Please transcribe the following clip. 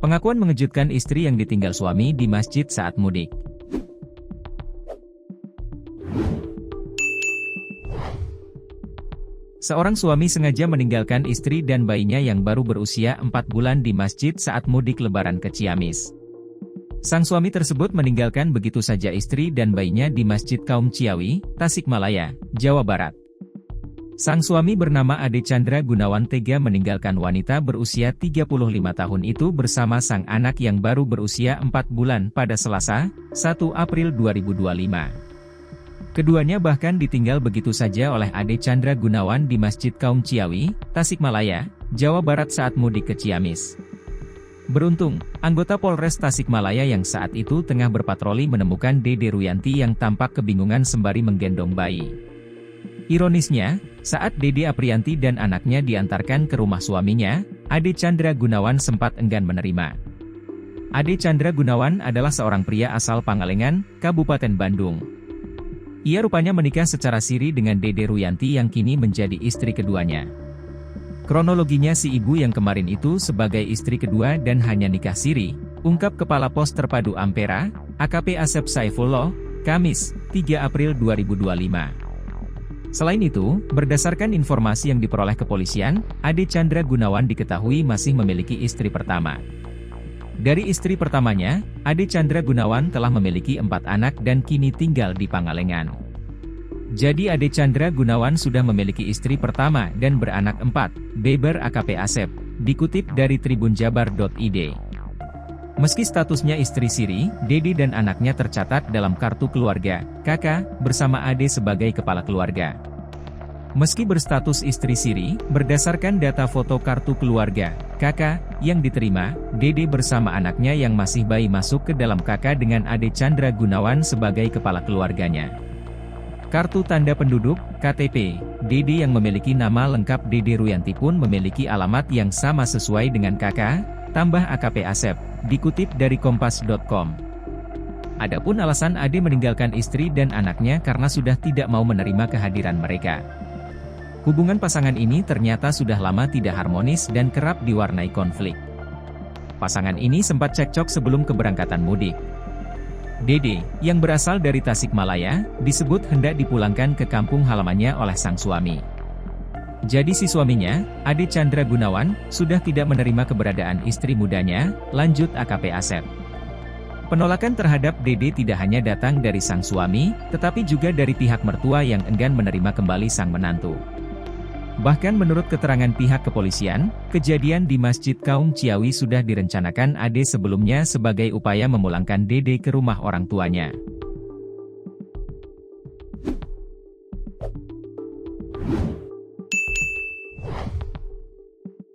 Pengakuan mengejutkan istri yang ditinggal suami di masjid saat mudik. Seorang suami sengaja meninggalkan istri dan bayinya yang baru berusia 4 bulan di masjid saat mudik lebaran ke Ciamis. Sang suami tersebut meninggalkan begitu saja istri dan bayinya di Masjid Kaum Ciawi, Tasikmalaya, Jawa Barat. Sang suami bernama Ade Chandra Gunawan tega meninggalkan wanita berusia 35 tahun itu bersama sang anak yang baru berusia 4 bulan pada Selasa, 1 April 2025. Keduanya bahkan ditinggal begitu saja oleh Ade Chandra Gunawan di Masjid Kaum Ciawi, Tasikmalaya, Jawa Barat saat mudik ke Ciamis. Beruntung, anggota Polres Tasikmalaya yang saat itu tengah berpatroli menemukan Dede Ruyanti yang tampak kebingungan sembari menggendong bayi. Ironisnya, saat Dede Aprianti dan anaknya diantarkan ke rumah suaminya, Ade Chandra Gunawan sempat enggan menerima. Ade Chandra Gunawan adalah seorang pria asal Pangalengan, Kabupaten Bandung. Ia rupanya menikah secara siri dengan Dede Ruyanti yang kini menjadi istri keduanya. Kronologinya si ibu yang kemarin itu sebagai istri kedua dan hanya nikah siri, ungkap Kepala Pos Terpadu Ampera, AKP Asep Saifullah, Kamis, 3 April 2025. Selain itu, berdasarkan informasi yang diperoleh kepolisian, Ade Chandra Gunawan diketahui masih memiliki istri pertama. Dari istri pertamanya, Ade Chandra Gunawan telah memiliki 4 anak dan kini tinggal di Pangalengan. Jadi Ade Chandra Gunawan sudah memiliki istri pertama dan beranak 4, beber AKP Asep, dikutip dari tribunjabar.id. Meski statusnya istri siri, Dede dan anaknya tercatat dalam kartu keluarga, KK, bersama Ade sebagai kepala keluarga. Meski berstatus istri siri, berdasarkan data foto kartu keluarga, KK, yang diterima, Dede bersama anaknya yang masih bayi masuk ke dalam KK dengan Ade Chandra Gunawan sebagai kepala keluarganya. Kartu tanda penduduk, KTP, Dede yang memiliki nama lengkap Dede Ruyanti pun memiliki alamat yang sama sesuai dengan KK, tambah AKP Asep, dikutip dari kompas.com. Adapun alasan Ade meninggalkan istri dan anaknya karena sudah tidak mau menerima kehadiran mereka. Hubungan pasangan ini ternyata sudah lama tidak harmonis dan kerap diwarnai konflik. Pasangan ini sempat cekcok sebelum keberangkatan mudik. Dede, yang berasal dari Tasikmalaya, disebut hendak dipulangkan ke kampung halamannya oleh sang suami. Jadi si suaminya, Ade Chandra Gunawan, sudah tidak menerima keberadaan istri mudanya, lanjut AKP Asep. Penolakan terhadap Dede tidak hanya datang dari sang suami, tetapi juga dari pihak mertua yang enggan menerima kembali sang menantu. Bahkan menurut keterangan pihak kepolisian, kejadian di Masjid Kaum Ciawi sudah direncanakan Ade sebelumnya sebagai upaya memulangkan Dede ke rumah orang tuanya.